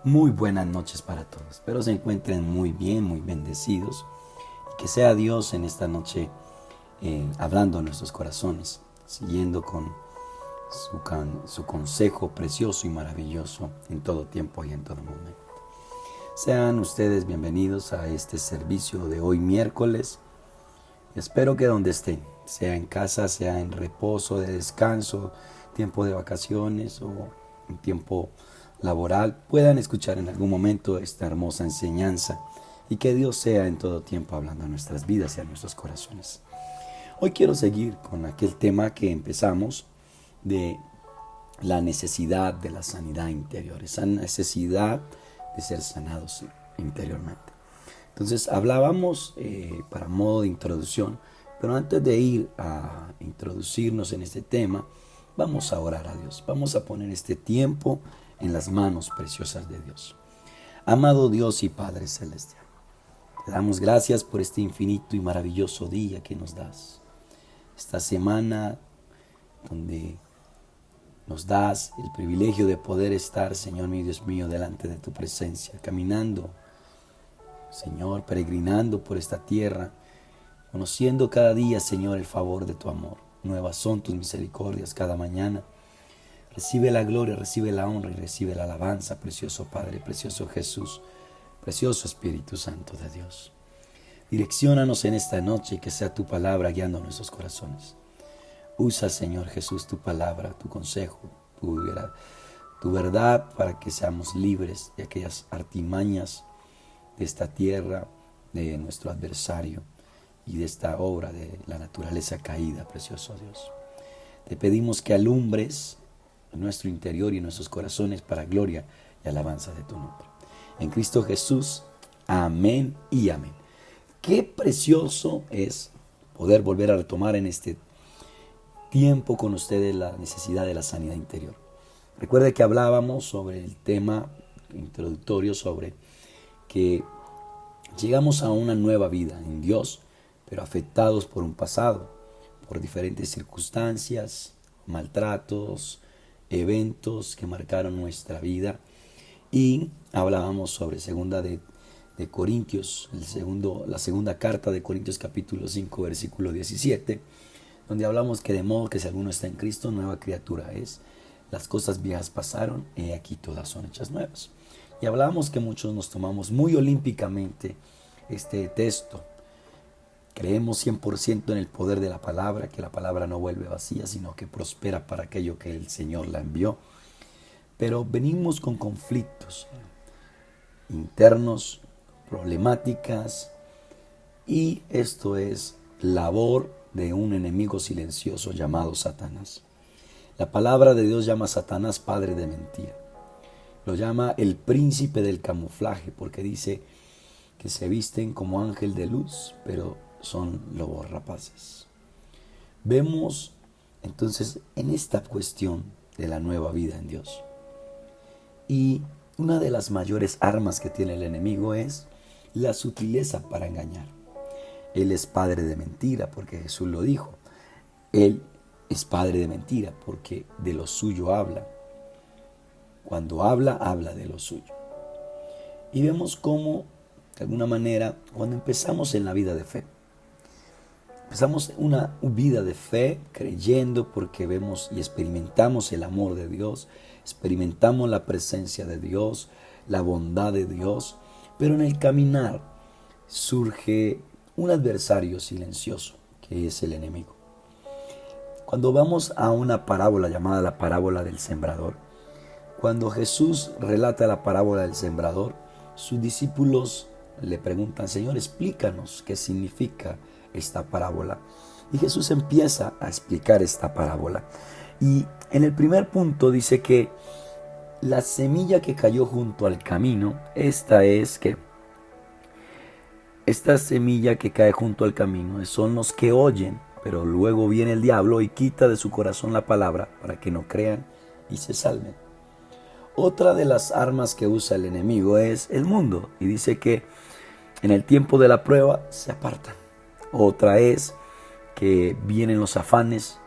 Muy buenas noches para todos. Espero se encuentren muy bien, muy bendecidos. Y que sea Dios en esta noche hablando a nuestros corazones, siguiendo con su consejo precioso y maravilloso en todo tiempo y en todo momento. Sean ustedes bienvenidos a este servicio de hoy miércoles. Espero que donde estén, sea en casa, sea en reposo, de descanso, tiempo de vacaciones o en tiempo laboral, puedan escuchar en algún momento esta hermosa enseñanza y que Dios sea en todo tiempo hablando a nuestras vidas y a nuestros corazones. Hoy quiero seguir con aquel tema que empezamos de la necesidad de la sanidad interior, esa necesidad de ser sanados interiormente. Entonces hablábamos para modo de introducción, pero antes de ir a introducirnos en este tema, vamos a orar a Dios, vamos a poner este tiempo en las manos preciosas de Dios. Amado Dios y Padre Celestial, te damos gracias por este infinito y maravilloso día que nos das. Esta semana donde nos das el privilegio de poder estar, Señor mi Dios mío, delante de tu presencia, caminando, Señor, peregrinando por esta tierra, conociendo cada día, Señor, el favor de tu amor. Nuevas son tus misericordias cada mañana. Recibe la gloria, recibe la honra y recibe la alabanza, precioso Padre, precioso Jesús, precioso Espíritu Santo de Dios. Direcciónanos en esta noche y que sea tu palabra guiando nuestros corazones. Usa, Señor Jesús, tu palabra, tu consejo, tu verdad para que seamos libres de aquellas artimañas de esta tierra, de nuestro adversario y de esta obra de la naturaleza caída, precioso Dios. Te pedimos que alumbres en nuestro interior y en nuestros corazones para gloria y alabanza de tu nombre. En Cristo Jesús, amén y amén. Qué precioso es poder volver a retomar en este tiempo con ustedes la necesidad de la sanidad interior. Recuerde que hablábamos sobre el tema introductorio, sobre que llegamos a una nueva vida en Dios, pero afectados por un pasado, por diferentes circunstancias, maltratos, eventos que marcaron nuestra vida. Y hablábamos sobre segunda de Corintios, la segunda carta de Corintios capítulo 5 versículo 17, donde hablamos que de modo que si alguno está en Cristo, nueva criatura es. Las cosas viejas pasaron, y aquí todas son hechas nuevas. Y hablábamos que muchos nos tomamos muy olímpicamente este texto. Creemos 100% en el poder de la palabra, que la palabra no vuelve vacía, sino que prospera para aquello que el Señor la envió. Pero venimos con conflictos internos, problemáticas, y esto es labor de un enemigo silencioso llamado Satanás. La palabra de Dios llama a Satanás padre de mentira. Lo llama el príncipe del camuflaje, porque dice que se visten como ángel de luz, pero son lobos rapaces. Vemos entonces en esta cuestión de la nueva vida en Dios. Y una de las mayores armas que tiene el enemigo es la sutileza para engañar. Él es padre de mentira, porque Jesús lo dijo. Él es padre de mentira, porque de lo suyo habla. Cuando habla, habla de lo suyo. Y vemos cómo, de alguna manera, cuando empezamos en la vida de fe, empezamos una vida de fe creyendo porque vemos y experimentamos el amor de Dios, experimentamos la presencia de Dios, la bondad de Dios, pero en el caminar surge un adversario silencioso que es el enemigo. Cuando vamos a una parábola llamada la parábola del sembrador, cuando Jesús relata la parábola del sembrador, sus discípulos le preguntan: Señor, explícanos qué significa esta parábola. Y Jesús empieza a explicar esta parábola. Y en el primer punto dice que la semilla que cayó junto al camino, esta semilla que cae junto al camino son los que oyen, pero luego viene el diablo y quita de su corazón la palabra para que no crean y se salven. Otra de las armas que usa el enemigo es el mundo, y dice que en el tiempo de la prueba se apartan. Otra es que vienen los afanes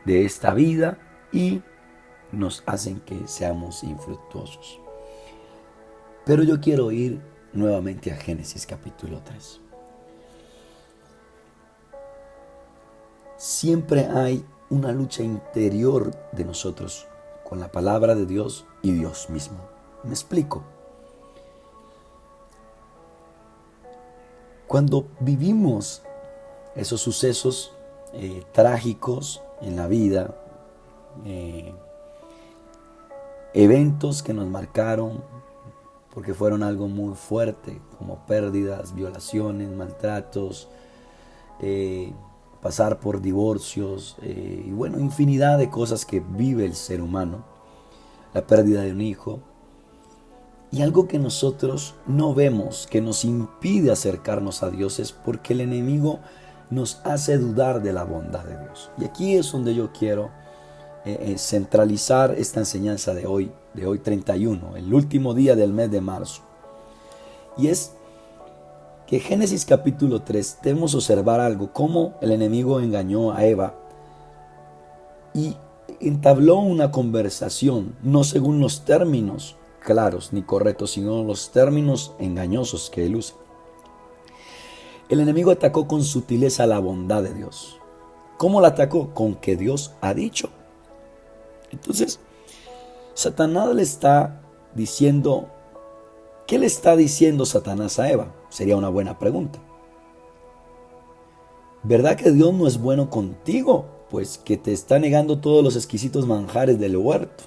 de esta vida y nos hacen que seamos infructuosos. Pero yo quiero ir nuevamente a Génesis capítulo 3. Siempre hay una lucha interior de nosotros con la palabra de Dios y Dios mismo. Me explico. Cuando vivimos esos sucesos trágicos en la vida, eventos que nos marcaron porque fueron algo muy fuerte, como pérdidas, violaciones, maltratos, pasar por divorcios y bueno, infinidad de cosas que vive el ser humano, la pérdida de un hijo. Y algo que nosotros no vemos, que nos impide acercarnos a Dios, es porque el enemigo nos hace dudar de la bondad de Dios. Y aquí es donde yo quiero centralizar esta enseñanza de hoy 31, el último día del mes de marzo. Y es que Génesis capítulo 3 debemos observar algo, cómo el enemigo engañó a Eva y entabló una conversación, no según los términos claros ni correctos, sino los términos engañosos que él usa. El enemigo atacó con sutileza la bondad de Dios. ¿Cómo la atacó? Con que Dios ha dicho. Entonces, Satanás le está diciendo, ¿qué le está diciendo Satanás a Eva? Sería una buena pregunta. ¿Verdad que Dios no es bueno contigo? Pues que te está negando todos los exquisitos manjares del huerto.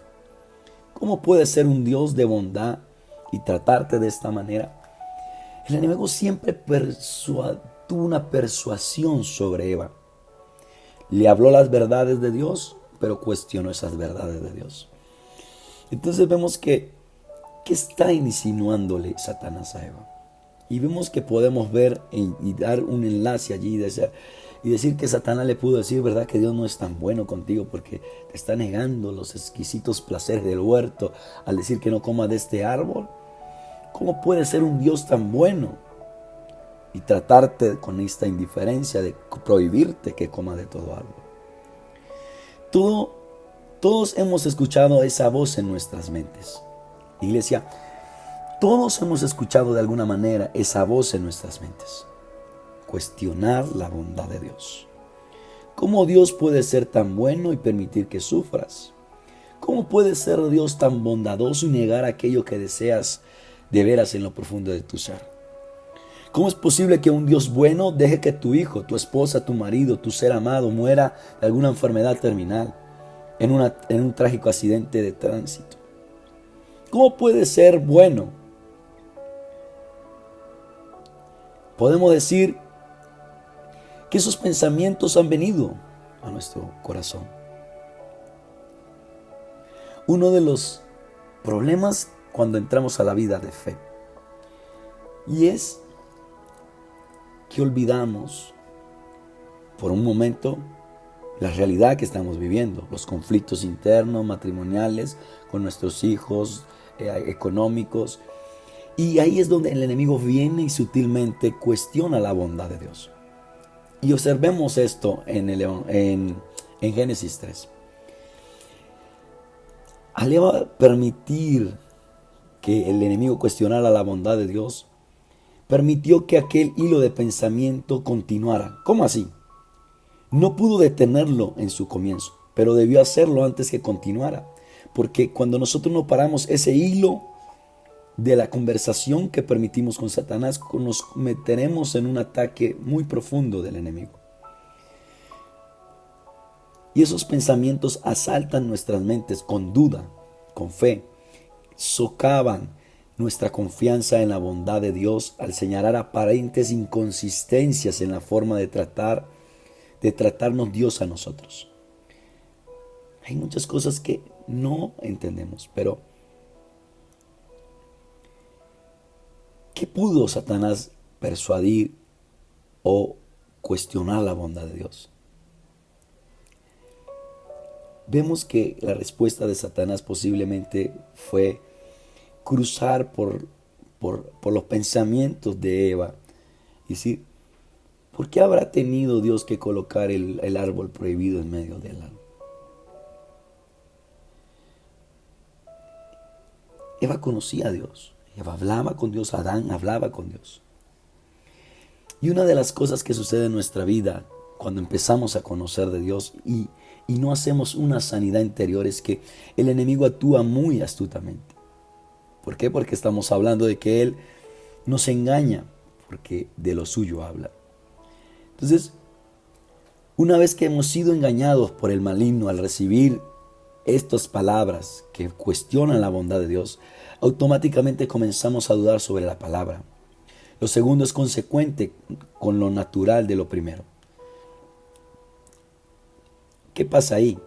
¿Cómo puede ser un Dios de bondad y tratarte de esta manera? El enemigo siempre tuvo una persuasión sobre Eva. Le habló las verdades de Dios, pero cuestionó esas verdades de Dios. Entonces vemos que está insinuándole Satanás a Eva. Y vemos que podemos ver y dar un enlace allí y decir que Satanás le pudo decir, ¿verdad que Dios no es tan bueno contigo porque te está negando los exquisitos placeres del huerto al decir que no comas de este árbol? ¿Cómo puede ser un Dios tan bueno y tratarte con esta indiferencia de prohibirte que comas de todo árbol? Todos hemos escuchado esa voz en nuestras mentes. Iglesia, todos hemos escuchado de alguna manera esa voz en nuestras mentes. Cuestionar la bondad de Dios. ¿Cómo Dios puede ser tan bueno y permitir que sufras? ¿Cómo puede ser Dios tan bondadoso y negar aquello que deseas de veras en lo profundo de tu ser? ¿Cómo es posible que un Dios bueno deje que tu hijo, tu esposa, tu marido, tu ser amado muera de alguna enfermedad terminal, en un trágico accidente de tránsito? ¿Cómo puede ser bueno? Podemos decir que esos pensamientos han venido a nuestro corazón. Uno de los problemas cuando entramos a la vida de fe, y es que olvidamos por un momento la realidad que estamos viviendo, los conflictos internos, matrimoniales, con nuestros hijos, económicos. Y ahí es donde el enemigo viene y sutilmente cuestiona la bondad de Dios. Y observemos esto en Génesis 3. Al permitir que el enemigo cuestionara la bondad de Dios, permitió que aquel hilo de pensamiento continuara. ¿Cómo así? No pudo detenerlo en su comienzo, pero debió hacerlo antes que continuara. Porque cuando nosotros no paramos ese hilo de la conversación que permitimos con Satanás, nos meteremos en un ataque muy profundo del enemigo. Y esos pensamientos asaltan nuestras mentes con duda, con fe, socavan nuestra confianza en la bondad de Dios al señalar aparentes inconsistencias en la forma de tratarnos Dios a nosotros. Hay muchas cosas que no entendemos, pero ¿qué pudo Satanás persuadir o cuestionar la bondad de Dios? Vemos que la respuesta de Satanás posiblemente fue cruzar por los pensamientos de Eva y decir, ¿por qué habrá tenido Dios que colocar el árbol prohibido en medio del árbol? Eva conocía a Dios. Eva hablaba con Dios, Adán hablaba con Dios. Y una de las cosas que sucede en nuestra vida cuando empezamos a conocer de Dios y no hacemos una sanidad interior es que el enemigo actúa muy astutamente. ¿Por qué? Porque estamos hablando de que Él nos engaña, porque de lo suyo habla. Entonces, una vez que hemos sido engañados por el maligno al recibir estas palabras que cuestionan la bondad de Dios, automáticamente comenzamos a dudar sobre la palabra. Lo segundo es consecuente con lo natural de lo primero. ¿Qué pasa ahí?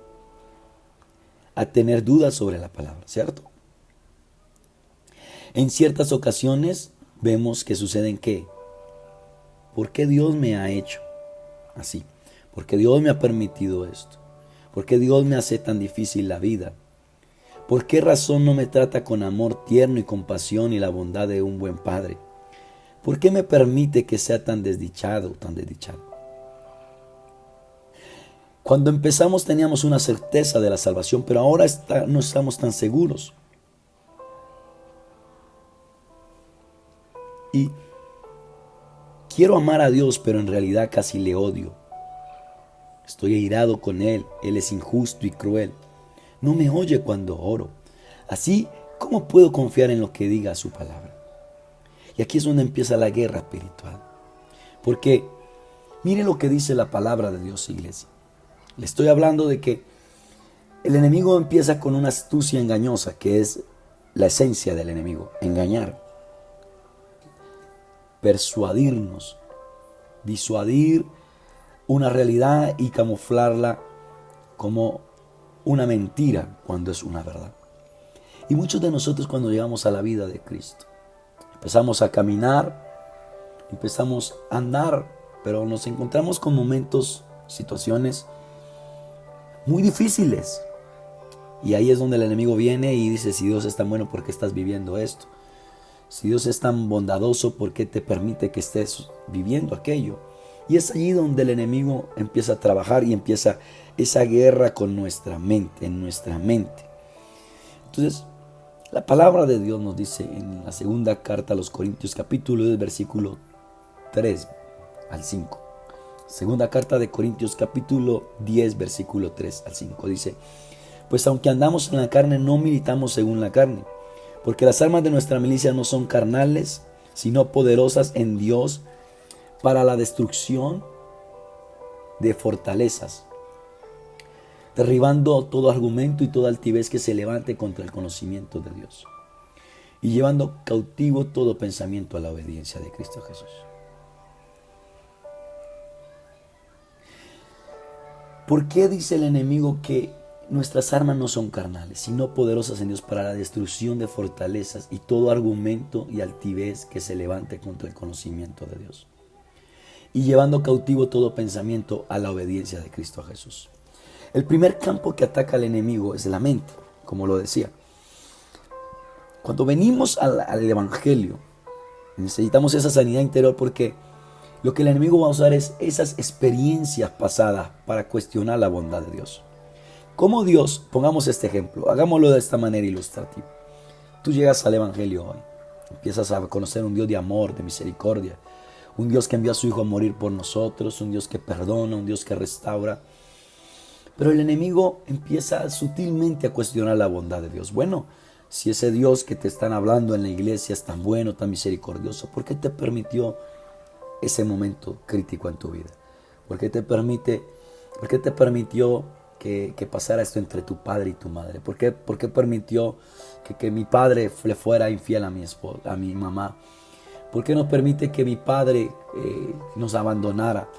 A tener dudas sobre la palabra, ¿cierto? En ciertas ocasiones vemos que suceden ¿qué? ¿Por qué Dios me ha hecho así? ¿Por qué Dios me ha permitido esto? ¿Por qué Dios me hace tan difícil la vida? ¿Por qué razón no me trata con amor tierno y compasión y la bondad de un buen padre? ¿Por qué me permite que sea tan desdichado, tan desdichado? Cuando empezamos teníamos una certeza de la salvación, pero ahora no estamos tan seguros. Y quiero amar a Dios, pero en realidad casi le odio. Estoy airado con Él. Él es injusto y cruel. No me oye cuando oro. Así, ¿cómo puedo confiar en lo que diga su palabra? Y aquí es donde empieza la guerra espiritual. Porque mire lo que dice la palabra de Dios, iglesia. Le estoy hablando de que el enemigo empieza con una astucia engañosa, que es la esencia del enemigo, engañar, persuadirnos, disuadir una realidad y camuflarla como una mentira cuando es una verdad. Y muchos de nosotros cuando llegamos a la vida de Cristo, empezamos a caminar, empezamos a andar, pero nos encontramos con momentos, situaciones muy difíciles. Y ahí es donde el enemigo viene y dice, si Dios es tan bueno, ¿por qué estás viviendo esto? Si Dios es tan bondadoso, ¿por qué te permite que estés viviendo aquello? Y es allí donde el enemigo empieza a trabajar y empieza esa guerra con nuestra mente, en nuestra mente. Entonces, la palabra de Dios nos dice en la segunda carta a los Corintios, capítulo 2, versículo 3 al 5. Segunda carta de Corintios, capítulo 10, versículo 3 al 5. Dice, pues aunque andamos en la carne, no militamos según la carne, porque las armas de nuestra milicia no son carnales, sino poderosas en Dios para la destrucción de fortalezas, derribando todo argumento y toda altivez que se levante contra el conocimiento de Dios, y llevando cautivo todo pensamiento a la obediencia de Cristo Jesús. ¿Por qué dice el enemigo que nuestras armas no son carnales, sino poderosas en Dios para la destrucción de fortalezas y todo argumento y altivez que se levante contra el conocimiento de Dios? Y llevando cautivo todo pensamiento a la obediencia de Cristo Jesús. El primer campo que ataca al enemigo es la mente, como lo decía. Cuando venimos al Evangelio, necesitamos esa sanidad interior porque lo que el enemigo va a usar es esas experiencias pasadas para cuestionar la bondad de Dios. Como Dios, pongamos este ejemplo, hagámoslo de esta manera ilustrativa. Tú llegas al Evangelio hoy, empiezas a conocer un Dios de amor, de misericordia, un Dios que envió a su Hijo a morir por nosotros, un Dios que perdona, un Dios que restaura. Pero el enemigo empieza sutilmente a cuestionar la bondad de Dios. Bueno, si ese Dios que te están hablando en la iglesia es tan bueno, tan misericordioso, ¿por qué te permitió ese momento crítico en tu vida? ¿Por qué te permitió que pasara esto entre tu padre y tu madre? ¿Por qué permitió que mi padre le fuera infiel a mi esposa, a mi mamá? ¿Por qué no permite que mi padre nos abandonara?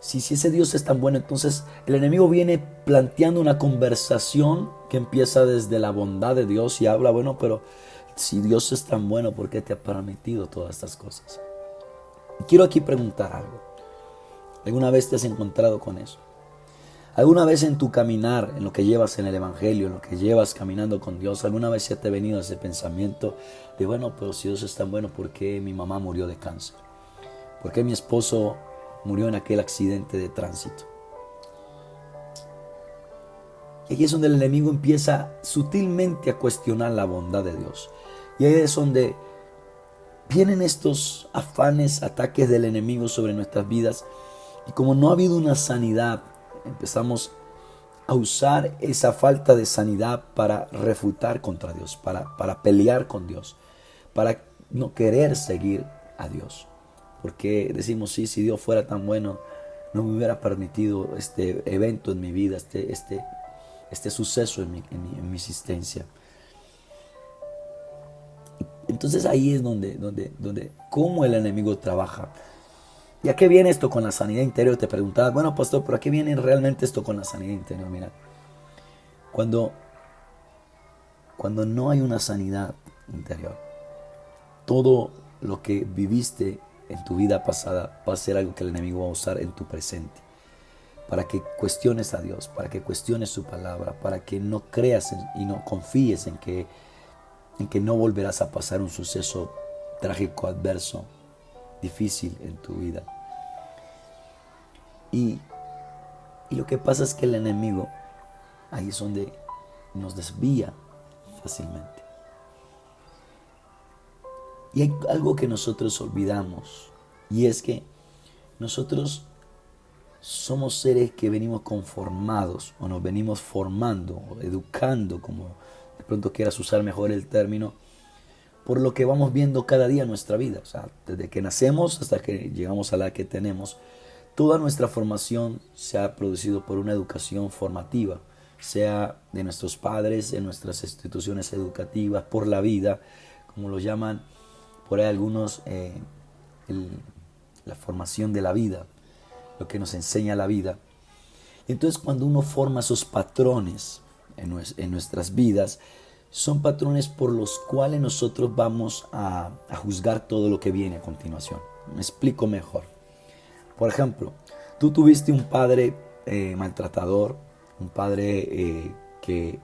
Si ese Dios es tan bueno, entonces el enemigo viene planteando una conversación que empieza desde la bondad de Dios y habla, bueno, pero si Dios es tan bueno, ¿por qué te ha permitido todas estas cosas? Y quiero aquí preguntar algo. ¿Alguna vez te has encontrado con eso? ¿Alguna vez en tu caminar, en lo que llevas en el Evangelio, en lo que llevas caminando con Dios, alguna vez se te ha venido ese pensamiento de, bueno, pero si Dios es tan bueno, ¿por qué mi mamá murió de cáncer? ¿Por qué mi esposo murió en aquel accidente de tránsito? Y aquí es donde el enemigo empieza sutilmente a cuestionar la bondad de Dios. Y ahí es donde vienen estos afanes, ataques del enemigo sobre nuestras vidas. Y como no ha habido una sanidad, empezamos a usar esa falta de sanidad para refutar contra Dios, para pelear con Dios, para no querer seguir a Dios. Porque decimos, sí, si Dios fuera tan bueno, no me hubiera permitido este evento en mi vida, este suceso en mi existencia. Entonces ahí es donde cómo el enemigo trabaja. ¿Y a qué viene esto con la sanidad interior? Te preguntabas, bueno, pastor, ¿pero a qué viene realmente esto con la sanidad interior? Mira, cuando no hay una sanidad interior, todo lo que viviste en tu vida pasada va a ser algo que el enemigo va a usar en tu presente, para que cuestiones a Dios, para que cuestiones su palabra, para que no creas y no confíes en que no volverás a pasar un suceso trágico, adverso, difícil en tu vida. Y lo que pasa es que el enemigo, ahí es donde nos desvía fácilmente. Y hay algo que nosotros olvidamos, y es que nosotros somos seres que venimos conformados, o nos venimos formando, o educando, como de pronto quieras usar mejor el término, por lo que vamos viendo cada día en nuestra vida. O sea, desde que nacemos hasta que llegamos a la que tenemos, toda nuestra formación se ha producido por una educación formativa, sea de nuestros padres, de nuestras instituciones educativas, por la vida, como lo llaman por ahí algunos, la formación de la vida, lo que nos enseña la vida. Entonces, cuando uno forma esos patrones en nuestras vidas, son patrones por los cuales nosotros vamos a juzgar todo lo que viene a continuación. Me explico mejor. Por ejemplo, tú tuviste un padre maltratador, un padre que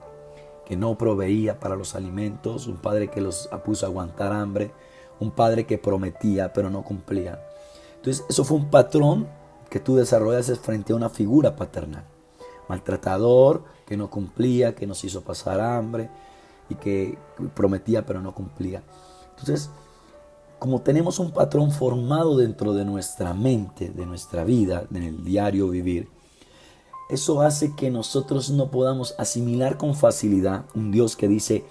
no proveía para los alimentos, un padre que los puso a aguantar hambre, un padre que prometía pero no cumplía. Entonces, eso fue un patrón que tú desarrollaste frente a una figura paternal. Maltratador, que no cumplía, que nos hizo pasar hambre y que prometía pero no cumplía. Entonces, como tenemos un patrón formado dentro de nuestra mente, de nuestra vida, en el diario vivir, eso hace que nosotros no podamos asimilar con facilidad un Dios que dice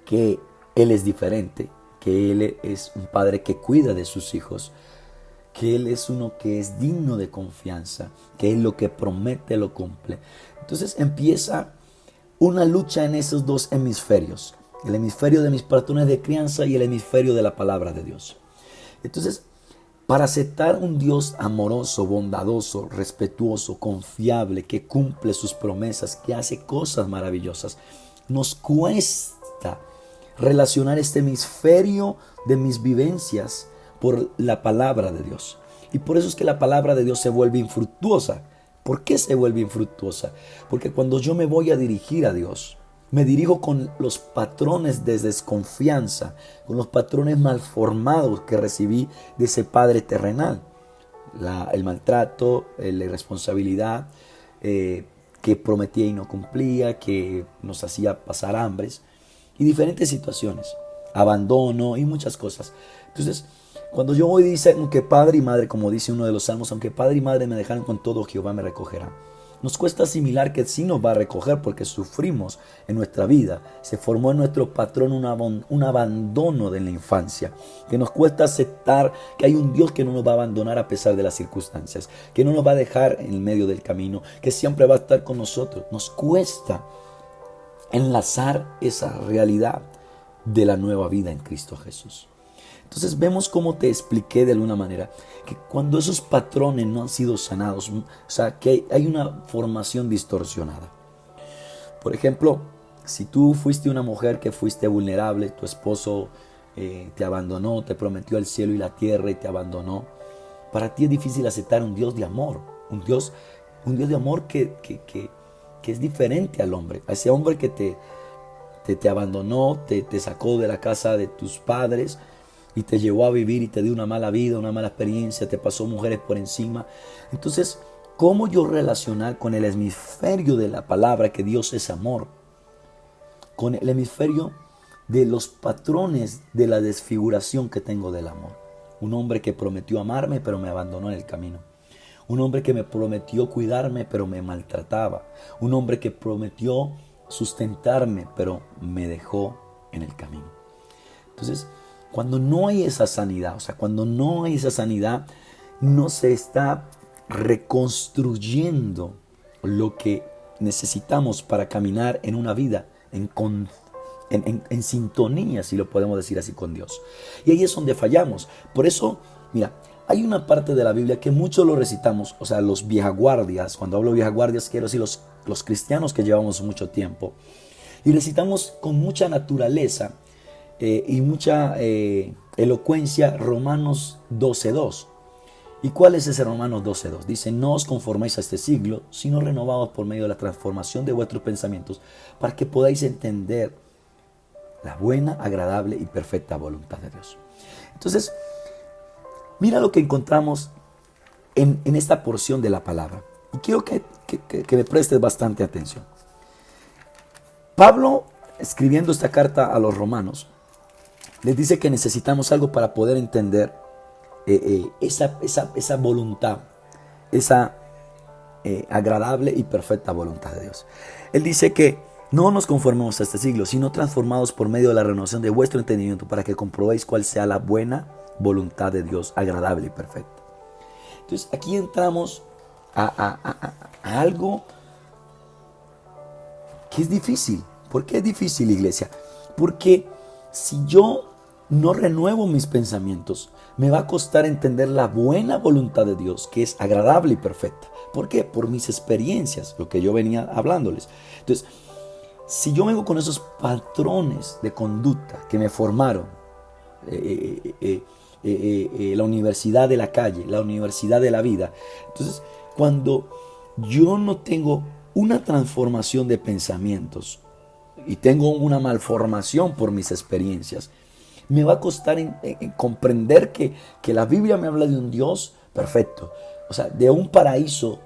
que Él es diferente, que Él es un padre que cuida de sus hijos, que Él es uno que es digno de confianza, que Él lo que promete lo cumple. Entonces empieza una lucha en esos dos hemisferios, el hemisferio de mis patrones de crianza y el hemisferio de la palabra de Dios. Entonces, para aceptar un Dios amoroso, bondadoso, respetuoso, confiable, que cumple sus promesas, que hace cosas maravillosas, nos cuesta relacionar este hemisferio de mis vivencias por la palabra de Dios. Y por eso es que la palabra de Dios se vuelve infructuosa. ¿Por qué se vuelve infructuosa? Porque cuando yo me voy a dirigir a Dios, me dirijo con los patrones de desconfianza, con los patrones malformados que recibí de ese padre terrenal. El maltrato, la irresponsabilidad, que prometía y no cumplía, que nos hacía pasar hambres y diferentes situaciones, abandono y muchas cosas. Entonces, cuando yo voy, dice, aunque padre y madre, como dice uno de los salmos, aunque padre y madre me dejaron con todo, Jehová me recogerá. Nos cuesta asimilar que sí nos va a recoger porque sufrimos en nuestra vida. Se formó en nuestro patrón un abandono de la infancia. Que nos cuesta aceptar que hay un Dios que no nos va a abandonar a pesar de las circunstancias. Que no nos va a dejar en el medio del camino. Que siempre va a estar con nosotros. Nos cuesta enlazar esa realidad de la nueva vida en Cristo Jesús. Entonces vemos como te expliqué de alguna manera que cuando esos patrones no han sido sanados, o sea, que hay una formación distorsionada. Por ejemplo, si tú fuiste una mujer que fuiste vulnerable, tu esposo te abandonó, te prometió el cielo y la tierra y te abandonó, para ti es difícil aceptar un Dios de amor, un Dios de amor que es diferente al hombre, a ese hombre que te abandonó, te sacó de la casa de tus padres y te llevó a vivir y te dio una mala vida, una mala experiencia, te pasó mujeres por encima. Entonces, ¿cómo yo relacionar con el hemisferio de la palabra que Dios es amor? Con el hemisferio de los patrones de la desfiguración que tengo del amor. Un hombre que prometió amarme, pero me abandonó en el camino. Un hombre que me prometió cuidarme, pero me maltrataba. Un hombre que prometió sustentarme, pero me dejó en el camino. Entonces, cuando no hay esa sanidad, cuando no hay esa sanidad, no se está reconstruyendo lo que necesitamos para caminar en una vida en sintonía, si lo podemos decir así, con Dios. Y ahí es donde fallamos. Por eso, mira, hay una parte de la Biblia que muchos lo recitamos, los viejaguardias. Cuando hablo de viejaguardias, quiero decir los cristianos que llevamos mucho tiempo. Y recitamos con mucha naturaleza y mucha elocuencia Romanos 12:2. ¿Y cuál es ese Romanos 12:2? Dice: no os conforméis a este siglo, sino renovaos por medio de la transformación de vuestros pensamientos, para que podáis entender la buena, agradable y perfecta voluntad de Dios. Entonces, mira lo que encontramos en esta porción de la palabra. Y quiero que me prestes bastante atención. Pablo, escribiendo esta carta a los romanos, les dice que necesitamos algo para poder entender esa voluntad, esa agradable y perfecta voluntad de Dios. Él dice que no nos conformemos a este siglo, sino transformados por medio de la renovación de vuestro entendimiento, para que comprobéis cuál sea la buena voluntad de Dios, agradable y perfecta. Entonces aquí entramos a algo que es difícil. ¿Por qué es difícil, iglesia? Porque si yo no renuevo mis pensamientos, me va a costar entender la buena voluntad de Dios, que es agradable y perfecta. ¿Por qué? Por mis experiencias, lo que yo venía hablándoles. Entonces, si yo vengo con esos patrones de conducta que me formaron, la universidad de la calle, la universidad de la vida, entonces cuando yo no tengo una transformación de pensamientos y tengo una malformación por mis experiencias, me va a costar en comprender que la Biblia me habla de un Dios perfecto, de un paraíso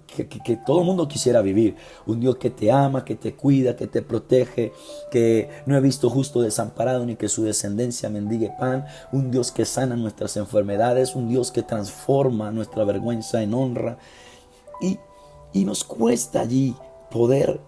que todo el mundo quisiera vivir. Un Dios que te ama, que te cuida, que te protege, que no he visto justo desamparado ni que su descendencia mendigue pan. Un Dios que sana nuestras enfermedades, un Dios que transforma nuestra vergüenza en honra. Y nos cuesta allí poder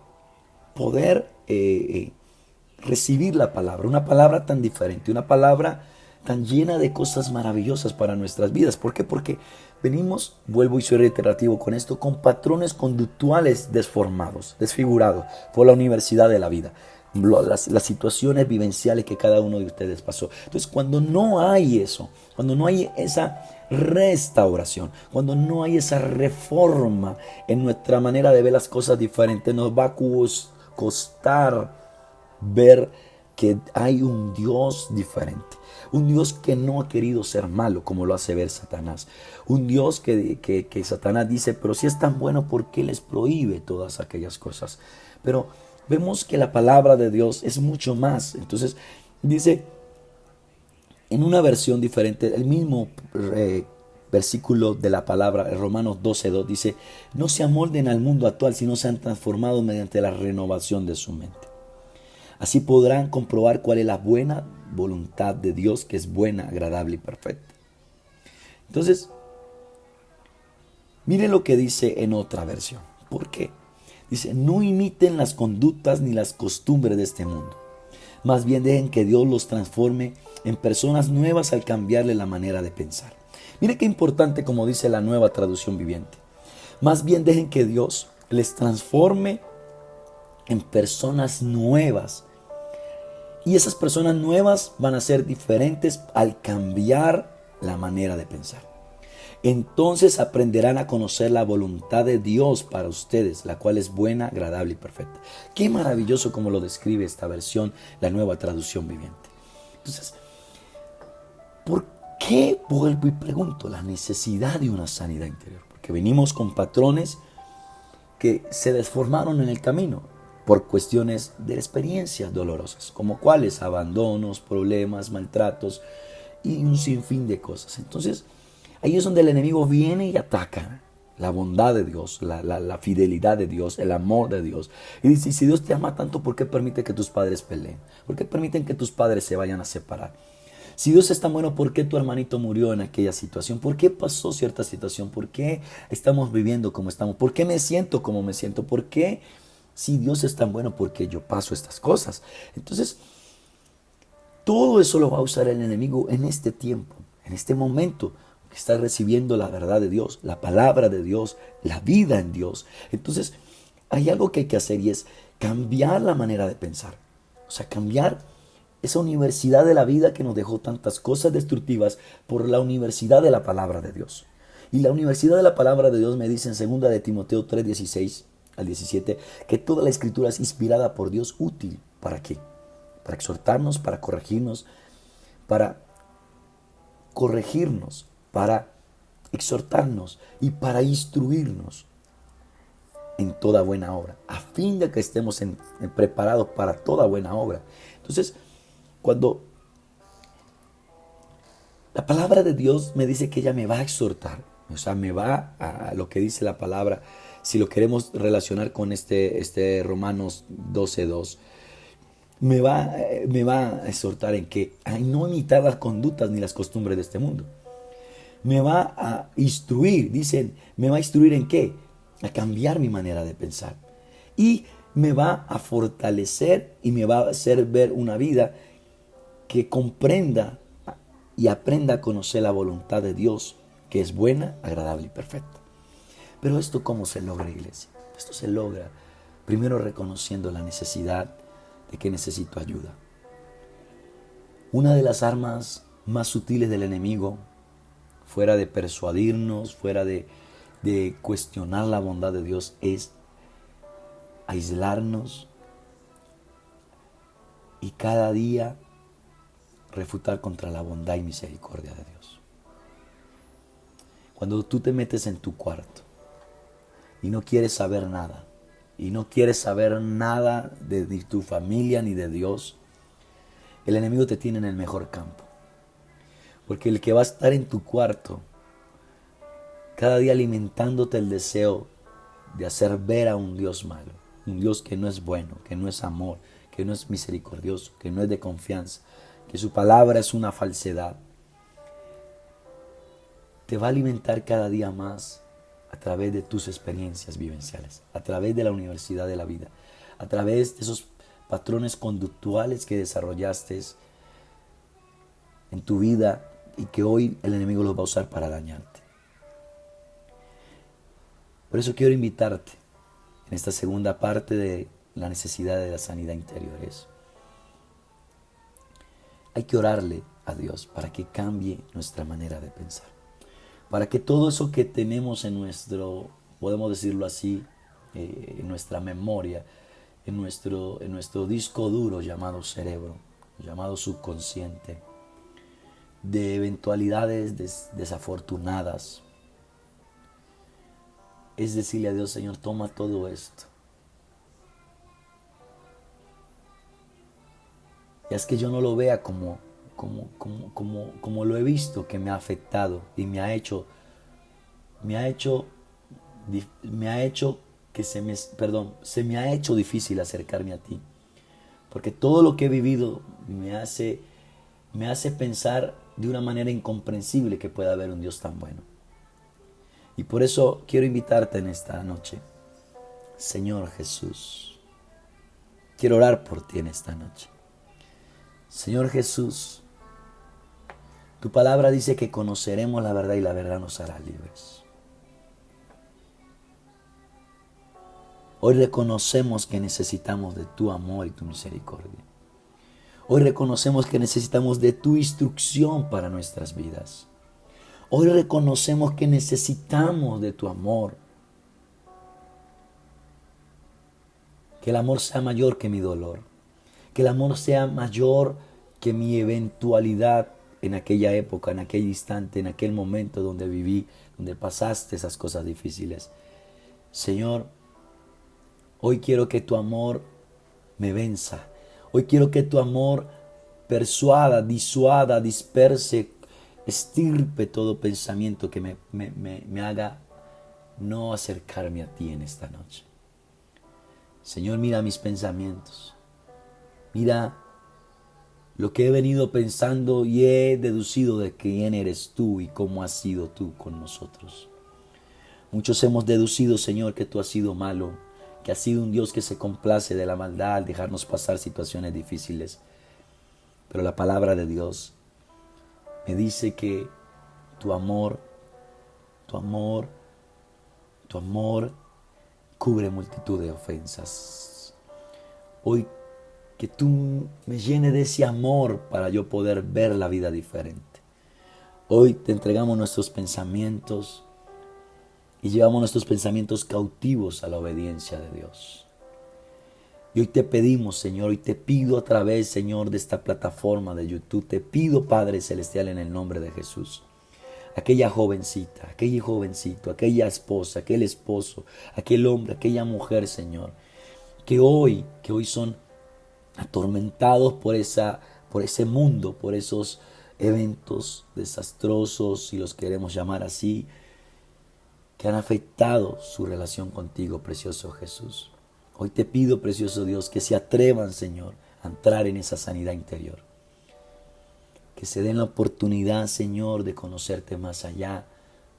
recibir la palabra, una palabra tan diferente, una palabra tan llena de cosas maravillosas para nuestras vidas. ¿Por qué? Porque venimos, vuelvo y soy reiterativo con esto, con patrones conductuales desformados, desfigurados por la universidad de la vida, las situaciones vivenciales que cada uno de ustedes pasó. Entonces, cuando no hay eso, cuando no hay esa restauración, cuando no hay esa reforma en nuestra manera de ver las cosas diferentes, nos va a costar ver que hay un Dios diferente. Un Dios que no ha querido ser malo como lo hace ver Satanás. Un Dios que Satanás dice: pero si es tan bueno, ¿por qué les prohíbe todas aquellas cosas? Pero vemos que la palabra de Dios es mucho más. Entonces dice en una versión diferente, el mismo versículo de la palabra, Romanos 12:2, dice: no se amolden al mundo actual, sino sean transformados mediante la renovación de su mente. Así podrán comprobar cuál es la buena voluntad de Dios, que es buena, agradable y perfecta. Entonces, miren lo que dice en otra versión. ¿Por qué? Dice: no imiten las conductas ni las costumbres de este mundo. Más bien dejen que Dios los transforme en personas nuevas al cambiarle la manera de pensar. Mire qué importante, como dice la Nueva Traducción Viviente. Más bien dejen que Dios les transforme en personas nuevas. Y esas personas nuevas van a ser diferentes al cambiar la manera de pensar. Entonces aprenderán a conocer la voluntad de Dios para ustedes, la cual es buena, agradable y perfecta. Qué maravilloso como lo describe esta versión, la Nueva Traducción Viviente. Entonces, ¿por qué, vuelvo y pregunto, la necesidad de una sanidad interior? Porque venimos con patrones que se desformaron en el camino por cuestiones de experiencias dolorosas, como cuáles: abandonos, problemas, maltratos y un sinfín de cosas. Entonces, ahí es donde el enemigo viene y ataca la bondad de Dios, la fidelidad de Dios, el amor de Dios. Y dice, si Dios te ama tanto, ¿por qué permite que tus padres peleen? ¿Por qué permiten que tus padres se vayan a separar? Si Dios es tan bueno, ¿por qué tu hermanito murió en aquella situación? ¿Por qué pasó cierta situación? ¿Por qué estamos viviendo como estamos? ¿Por qué me siento como me siento? ¿Por qué, si Dios es tan bueno, por qué yo paso estas cosas? Entonces, todo eso lo va a usar el enemigo en este tiempo, en este momento que está recibiendo la verdad de Dios, la palabra de Dios, la vida en Dios. Entonces, hay algo que hay que hacer y es cambiar la manera de pensar. O sea, cambiar esa universidad de la vida que nos dejó tantas cosas destructivas por la universidad de la palabra de Dios. Y la universidad de la palabra de Dios me dice en 2 de Timoteo 3:16 al 17 que toda la escritura es inspirada por Dios, útil. ¿Para qué? Para exhortarnos, para corregirnos, para exhortarnos y para instruirnos en toda buena obra, a fin de que estemos preparados para toda buena obra. Entonces, cuando la palabra de Dios me dice que ella me va a exhortar, o sea, me va a lo que dice la palabra, si lo queremos relacionar con este Romanos 12:2, me va a exhortar en que no imitar las conductas ni las costumbres de este mundo. Me va a instruir, dicen, ¿me va a instruir en qué? A cambiar mi manera de pensar. Y me va a fortalecer y me va a hacer ver una vida que comprenda y aprenda a conocer la voluntad de Dios, que es buena, agradable y perfecta. Pero esto, ¿cómo se logra, iglesia? Esto se logra primero reconociendo la necesidad de que necesito ayuda. Una de las armas más sutiles del enemigo, fuera de persuadirnos, fuera de cuestionar la bondad de Dios, es aislarnos y cada día refutar contra la bondad y misericordia de Dios. Cuando tú te metes en tu cuarto y no quieres saber nada, y no quieres saber nada de ni tu familia ni de Dios, el enemigo te tiene en el mejor campo. Porque el que va a estar en tu cuarto, cada día alimentándote el deseo de hacer ver a un Dios malo, un Dios que no es bueno, que no es amor, que no es misericordioso, que no es de confianza, que su palabra es una falsedad, te va a alimentar cada día más a través de tus experiencias vivenciales, a través de la universidad de la vida, a través de esos patrones conductuales que desarrollaste en tu vida y que hoy el enemigo los va a usar para dañarte. Por eso quiero invitarte en esta segunda parte de la necesidad de la sanidad interior. Hay que orarle a Dios para que cambie nuestra manera de pensar. Para que todo eso que tenemos en nuestro, podemos decirlo así, en nuestra memoria, en nuestro disco duro llamado cerebro, llamado subconsciente, de eventualidades desafortunadas, es decirle a Dios, Señor, toma todo esto. Y es que yo no lo vea como lo he visto, que me ha afectado y me ha hecho que se me ha hecho difícil acercarme a ti. Porque todo lo que he vivido me hace pensar de una manera incomprensible que pueda haber un Dios tan bueno. Y por eso quiero invitarte en esta noche, Señor Jesús, quiero orar por ti en esta noche. Señor Jesús, tu palabra dice que conoceremos la verdad y la verdad nos hará libres. Hoy reconocemos que necesitamos de tu amor y tu misericordia. Hoy reconocemos que necesitamos de tu instrucción para nuestras vidas. Hoy reconocemos que necesitamos de tu amor. Que el amor sea mayor que mi dolor. Que el amor sea mayor que mi eventualidad en aquella época, en aquel instante, en aquel momento donde viví, donde pasaste esas cosas difíciles. Señor, hoy quiero que tu amor me venza. Hoy quiero que tu amor persuada, disuada, disperse, estirpe todo pensamiento que me haga no acercarme a ti en esta noche. Señor, mira mis pensamientos. Mira lo que he venido pensando y he deducido de quién eres tú y cómo has sido tú con nosotros. Muchos hemos deducido, Señor, que tú has sido malo, que has sido un Dios que se complace de la maldad al dejarnos pasar situaciones difíciles. Pero la palabra de Dios me dice que tu amor cubre multitud de ofensas. Hoy que tú me llenes de ese amor para yo poder ver la vida diferente. Hoy te entregamos nuestros pensamientos y llevamos nuestros pensamientos cautivos a la obediencia de Dios. Y hoy te pedimos, Señor, hoy te pido a través, Señor, de esta plataforma de YouTube, te pido, Padre Celestial, en el nombre de Jesús, aquella jovencita, aquel jovencito, aquella esposa, aquel esposo, aquel hombre, aquella mujer, Señor, que hoy son atormentados por ese mundo, por esos eventos desastrosos, si los queremos llamar así, que han afectado su relación contigo, precioso Jesús. Hoy te pido, precioso Dios, que se atrevan, Señor, a entrar en esa sanidad interior. Que se den la oportunidad, Señor, de conocerte más allá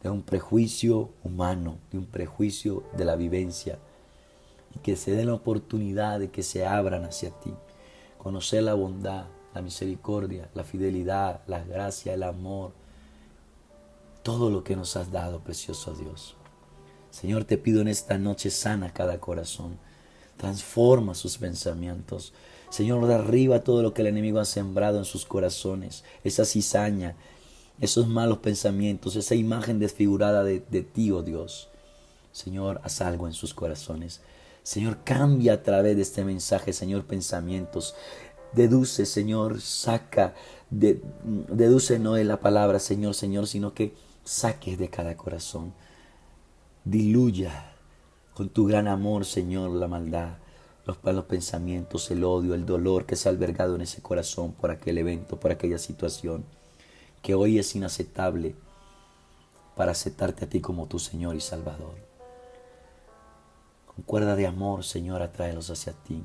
de un prejuicio humano, de un prejuicio de la vivencia. Y que se den la oportunidad de que se abran hacia ti. Conocer la bondad, la misericordia, la fidelidad, la gracia, el amor. Todo lo que nos has dado, precioso Dios. Señor, te pido en esta noche, sana cada corazón. Transforma sus pensamientos. Señor, derriba todo lo que el enemigo ha sembrado en sus corazones. Esa cizaña, esos malos pensamientos, esa imagen desfigurada de ti, oh Dios. Señor, haz algo en sus corazones. Señor, cambia a través de este mensaje, Señor, pensamientos. Deduce, Señor, deduce no de la palabra, Señor, sino que saques de cada corazón. Diluya con tu gran amor, Señor, la maldad, los malos pensamientos, el odio, el dolor que se ha albergado en ese corazón por aquel evento, por aquella situación, que hoy es inaceptable para aceptarte a ti como tu Señor y Salvador. Con cuerda de amor, Señor, atráelos hacia ti.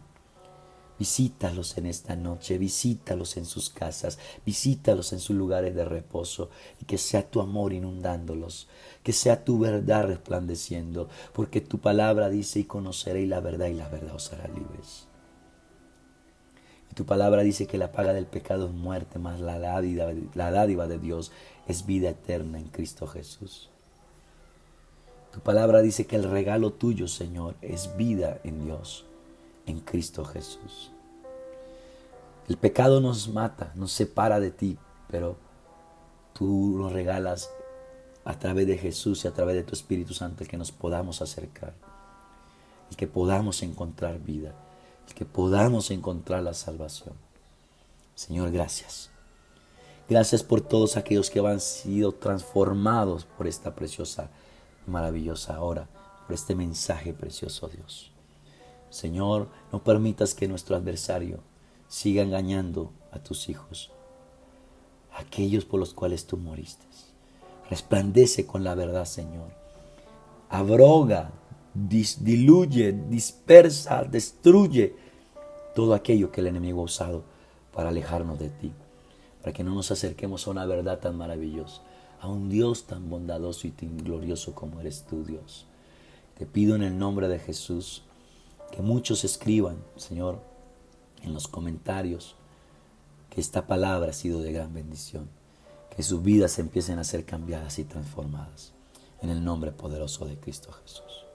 Visítalos en esta noche, visítalos en sus casas, visítalos en sus lugares de reposo y que sea tu amor inundándolos, que sea tu verdad resplandeciendo, porque tu palabra dice: y conoceréis la verdad os hará libres. Y tu palabra dice que la paga del pecado es muerte, mas la dádiva de Dios es vida eterna en Cristo Jesús. Tu palabra dice que el regalo tuyo, Señor, es vida en Dios, en Cristo Jesús. El pecado nos mata, nos separa de ti, pero tú nos regalas a través de Jesús y a través de tu Espíritu Santo el que nos podamos acercar, el que podamos encontrar vida, el que podamos encontrar la salvación. Señor, gracias. Gracias por todos aquellos que han sido transformados por esta preciosa y maravillosa hora, por este mensaje precioso, Dios. Señor, no permitas que nuestro adversario siga engañando a tus hijos, aquellos por los cuales tú moriste. Resplandece con la verdad, Señor. Abroga, diluye, dispersa, destruye todo aquello que el enemigo ha usado para alejarnos de ti, para que no nos acerquemos a una verdad tan maravillosa, a un Dios tan bondadoso y tan glorioso como eres tú, Dios. Te pido en el nombre de Jesús que muchos escriban, Señor, en los comentarios que esta palabra ha sido de gran bendición, que sus vidas empiecen a ser cambiadas y transformadas en el nombre poderoso de Cristo Jesús.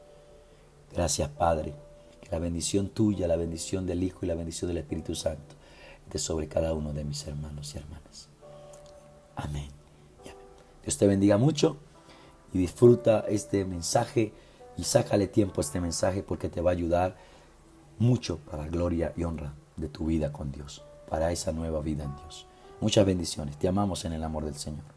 Gracias, Padre, que la bendición tuya, la bendición del Hijo y la bendición del Espíritu Santo esté sobre cada uno de mis hermanos y hermanas. Amén y amén. Dios te bendiga mucho y disfruta este mensaje y sácale tiempo a este mensaje porque te va a ayudar mucho para la gloria y honra de tu vida con Dios, para esa nueva vida en Dios. Muchas bendiciones. Te amamos en el amor del Señor.